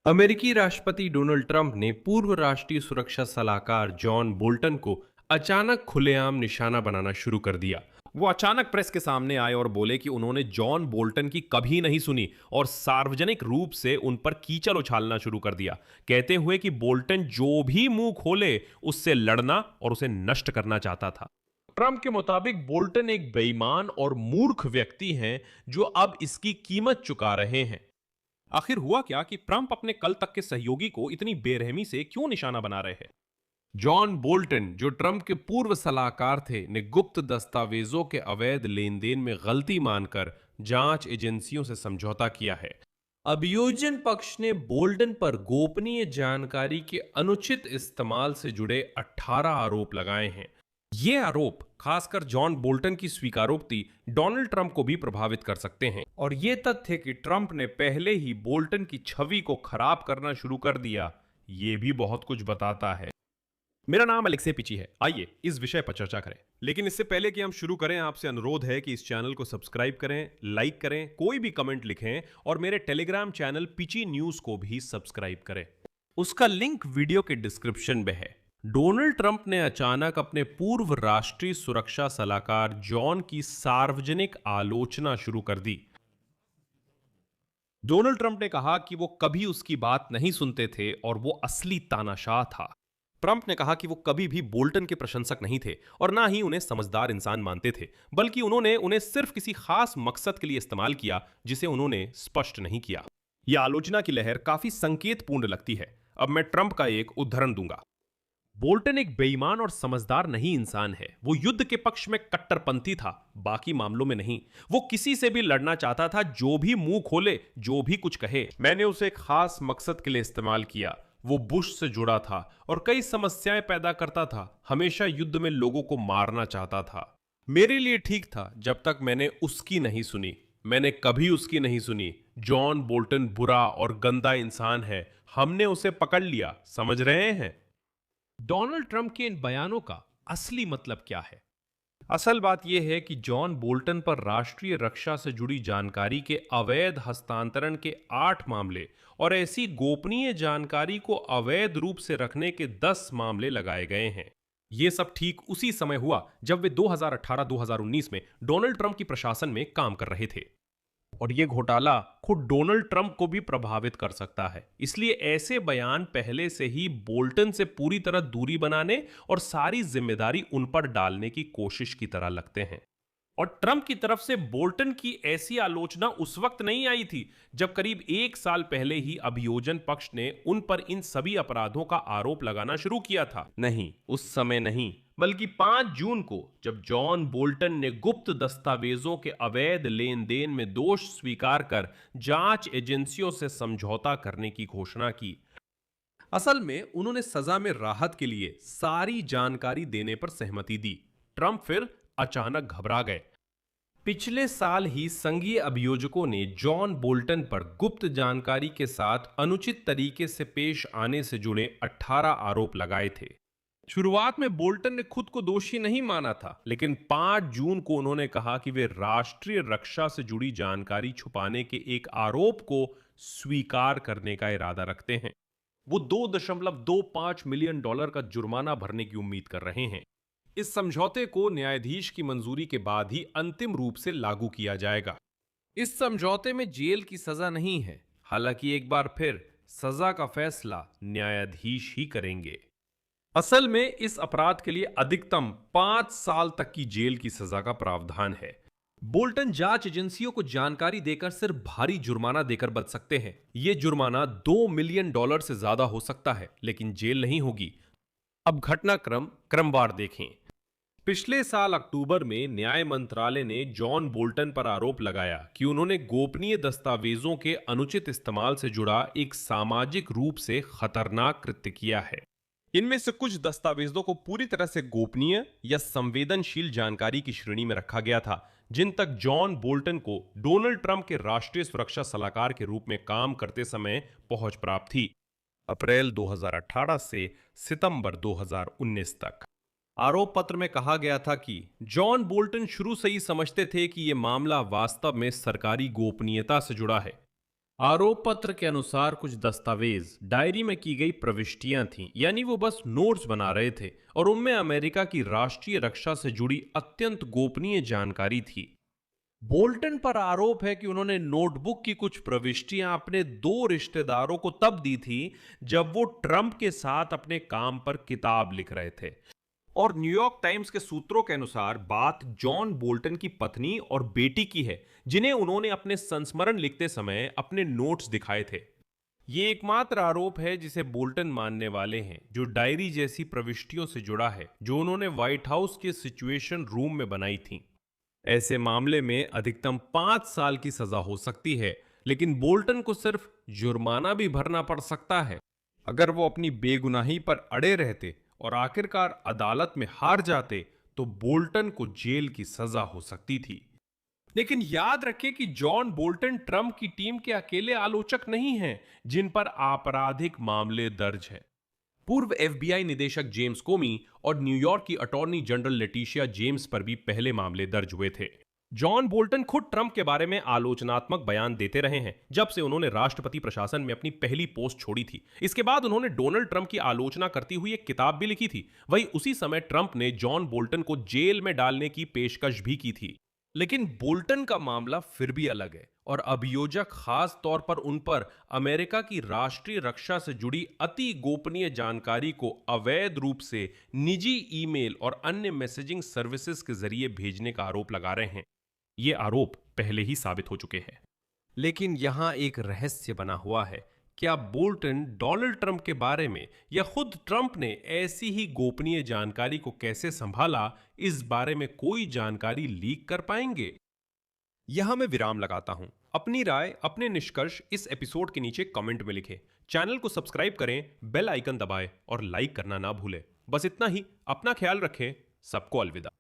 अमेरिकी राष्ट्रपति Donald Trump ने पूर्व राष्ट्रीय सुरक्षा सलाहकार जॉन बोल्टन को अचानक खुलेआम निशाना बनाना शुरू कर दिया। वो अचानक प्रेस के सामने आए और बोले कि उन्होंने जॉन बोल्टन की कभी नहीं सुनी और सार्वजनिक रूप से उन पर कीचड़ उछालना शुरू कर दिया, कहते हुए कि बोल्टन जो भी मुंह खोले उससे लड़ना और उसे नष्ट करना चाहता था। ट्रंप के मुताबिक बोल्टन एक बेईमान और मूर्ख व्यक्ति हैं जो अब इसकी कीमत चुका रहे हैं। आखिर हुआ क्या कि ट्रंप अपने कल तक के सहयोगी को इतनी बेरहमी से क्यों निशाना बना रहे हैं? जॉन बोल्टन, जो ट्रंप के पूर्व सलाहकार थे, ने गुप्त दस्तावेजों के अवैध लेन देन में गलती मानकर जांच एजेंसियों से समझौता किया है। अभियोजन पक्ष ने बोल्टन पर गोपनीय जानकारी के अनुचित इस्तेमाल से जुड़े 18 आरोप लगाए हैं। ये आरोप खासकर जॉन बोल्टन की स्वीकारोक्ति डोनाल्ड ट्रंप को भी प्रभावित कर सकते हैं और ये तथ्य कि ट्रंप ने पहले ही बोल्टन की छवि को खराब करना शुरू कर दिया, ये भी बहुत कुछ बताता है। मेरा नाम अलेक्से पिची है। आइए इस विषय पर चर्चा करें, लेकिन इससे पहले कि हम शुरू करें, आपसे अनुरोध है कि इस चैनल को सब्सक्राइब करें, लाइक करें, कोई भी कमेंट लिखें और मेरे टेलीग्राम चैनल पिची न्यूज को भी सब्सक्राइब करें। उसका लिंक वीडियो के डिस्क्रिप्शन में है। डोनाल्ड ट्रंप ने अचानक अपने पूर्व राष्ट्रीय सुरक्षा सलाहकार जॉन की सार्वजनिक आलोचना शुरू कर दी। डोनाल्ड ट्रंप ने कहा कि वो कभी उसकी बात नहीं सुनते थे और वो असली तानाशाह था। ट्रंप ने कहा कि वो कभी भी बोल्टन के प्रशंसक नहीं थे और ना ही उन्हें समझदार इंसान मानते थे, बल्कि उन्होंने उन्हें सिर्फ किसी खास मकसद के लिए इस्तेमाल किया जिसे उन्होंने स्पष्ट नहीं किया। यह आलोचना की लहर काफी संकेतपूर्ण लगती है। अब मैं ट्रंप का एक उदाहरण दूंगा। बोल्टन एक बेईमान और समझदार नहीं इंसान है। वो युद्ध के पक्ष में कट्टरपंथी था, बाकी मामलों में नहीं। वो किसी से भी लड़ना चाहता था, जो भी मुंह खोले, जो भी कुछ कहे। मैंने उसे एक खास मकसद के लिए इस्तेमाल किया। वो बुश से जुड़ा था और कई समस्याएं पैदा करता था। हमेशा युद्ध में लोगों को मारना चाहता था। मेरे लिए ठीक था जब तक मैंने उसकी नहीं सुनी। मैंने कभी उसकी नहीं सुनी। जॉन बोल्टन बुरा और गंदा इंसान है। हमने उसे पकड़ लिया। समझ रहे हैं? डोनाल्ड ट्रंप के इन बयानों का असली मतलब क्या है? असल बात यह है कि जॉन बोल्टन पर राष्ट्रीय रक्षा से जुड़ी जानकारी के अवैध हस्तांतरण के 8 मामले और ऐसी गोपनीय जानकारी को अवैध रूप से रखने के 10 मामले लगाए गए हैं। यह सब ठीक उसी समय हुआ जब वे 2018-2019 में डोनाल्ड ट्रंप की प्रशासन में काम कर रहे थे। और यह घोटाला खुद डोनाल्ड ट्रंप को भी प्रभावित कर सकता है। इसलिए ऐसे बयान पहले से ही बोल्टन से पूरी तरह दूरी बनाने और सारी जिम्मेदारी उन पर डालने की कोशिश की तरह लगते हैं। और ट्रंप की तरफ से बोल्टन की ऐसी आलोचना उस वक्त नहीं आई थी जब करीब 1 साल पहले ही अभियोजन पक्ष ने उन पर इन सभी अपराधों का आरोप लगाना शुरू किया था। नहीं, उस समय नहीं, बल्कि 5 जून को, जब जॉन बोल्टन ने गुप्त दस्तावेजों के अवैध लेन देन में दोष स्वीकार कर जांच एजेंसियों से समझौता करने की घोषणा की। असल में उन्होंने सजा में राहत के लिए सारी जानकारी देने पर सहमति दी। ट्रंप फिर अचानक घबरा गए। पिछले साल ही संघीय अभियोजकों ने जॉन बोल्टन पर गुप्त जानकारी के साथ अनुचित तरीके से पेश आने से जुड़े 18 आरोप लगाए थे। शुरुआत में बोल्टन ने खुद को दोषी नहीं माना था, लेकिन 5 जून को उन्होंने कहा कि वे राष्ट्रीय रक्षा से जुड़ी जानकारी छुपाने के एक आरोप को स्वीकार करने का इरादा रखते हैं। वो $2.25 मिलियन का जुर्माना भरने की उम्मीद कर रहे हैं। इस समझौते को न्यायाधीश की मंजूरी के बाद ही अंतिम रूप से लागू किया जाएगा। इस समझौते में जेल की सजा नहीं है, हालांकि एक बार फिर सजा का फैसला न्यायाधीश ही करेंगे। असल में इस अपराध के लिए अधिकतम 5 साल तक की जेल की सजा का प्रावधान है। बोल्टन जांच एजेंसियों को जानकारी देकर सिर्फ भारी जुर्माना देकर बच सकते हैं। यह जुर्माना $2 मिलियन से ज्यादा हो सकता है, लेकिन जेल नहीं होगी। अब घटनाक्रम क्रमवार देखें। पिछले साल अक्टूबर में न्याय मंत्रालय ने जॉन बोल्टन पर आरोप लगाया कि उन्होंने गोपनीय दस्तावेजों के अनुचित इस्तेमाल से जुड़ा एक सामाजिक रूप से खतरनाक कृत्य किया है। इनमें से कुछ दस्तावेजों को पूरी तरह से गोपनीय या संवेदनशील जानकारी की श्रेणी में रखा गया था, जिन तक जॉन बोल्टन को डोनाल्ड ट्रंप के राष्ट्रीय सुरक्षा सलाहकार के रूप में काम करते समय पहुंच प्राप्त थी। अप्रैल 2018 से सितंबर 2019 तक आरोप पत्र में कहा गया था कि जॉन बोल्टन शुरू से ही समझते थे कि यह मामला वास्तव में सरकारी गोपनीयता से जुड़ा है। आरोप पत्र के अनुसार कुछ दस्तावेज डायरी में की गई प्रविष्टियां थीं, यानी वो बस नोट्स बना रहे थे और उनमें अमेरिका की राष्ट्रीय रक्षा से जुड़ी अत्यंत गोपनीय जानकारी थी। बोल्टन पर आरोप है कि उन्होंने नोटबुक की कुछ प्रविष्टियां अपने 2 रिश्तेदारों को तब दी थी जब वो ट्रंप के साथ अपने काम पर किताब लिख रहे थे। और न्यूयॉर्क टाइम्स के सूत्रों के अनुसार बात जॉन बोल्टन की पत्नी और बेटी की है, जिन्हें उन्होंने अपने संस्मरण लिखते समय अपने नोट्स दिखाए थे। ये एकमात्र आरोप है जिसे बोल्टन मानने वाले हैं, जो डायरी जैसी प्रविष्टियों से जुड़ा है जो उन्होंने व्हाइट हाउस के सिचुएशन रूम में बनाई थी। ऐसे मामले में अधिकतम 5 साल की सजा हो सकती है, लेकिन बोल्टन को सिर्फ जुर्माना भी भरना पड़ सकता है। अगर वो अपनी बेगुनाही पर अड़े रहते और आखिरकार अदालत में हार जाते तो बोल्टन को जेल की सजा हो सकती थी। लेकिन याद रखें कि जॉन बोल्टन ट्रंप की टीम के अकेले आलोचक नहीं हैं जिन पर आपराधिक मामले दर्ज हैं। पूर्व एफबीआई निदेशक जेम्स कोमी और न्यूयॉर्क की अटॉर्नी जनरल लेटिशिया जेम्स पर भी पहले मामले दर्ज हुए थे। जॉन बोल्टन खुद ट्रंप के बारे में आलोचनात्मक बयान देते रहे हैं जब से उन्होंने राष्ट्रपति प्रशासन में अपनी पहली पोस्ट छोड़ी थी। इसके बाद उन्होंने डोनाल्ड ट्रंप की आलोचना करती हुई एक किताब भी लिखी थी। वही उसी समय ट्रंप ने जॉन बोल्टन को जेल में डालने की पेशकश भी की थी। लेकिन बोल्टन का मामला फिर भी अलग है और अभियोजक खास तौर पर उन पर अमेरिका की राष्ट्रीय रक्षा से जुड़ी अति गोपनीय जानकारी को अवैध रूप से निजी ईमेल और अन्य मैसेजिंग सर्विसेज के जरिए भेजने का आरोप लगा रहे हैं। ये आरोप पहले ही साबित हो चुके हैं। लेकिन यहां एक रहस्य बना हुआ है। क्या बोल्टन डोनाल्ड ट्रंप के बारे में या खुद ट्रंप ने ऐसी ही गोपनीय जानकारी को कैसे संभाला, इस बारे में कोई जानकारी लीक कर पाएंगे? यहां मैं विराम लगाता हूं। अपनी राय, अपने निष्कर्ष इस एपिसोड के नीचे कमेंट में लिखें। चैनल को सब्सक्राइब करें, बेल आइकन दबाएं और लाइक करना ना भूलें। बस इतना ही। अपना ख्याल रखें। सबको अलविदा।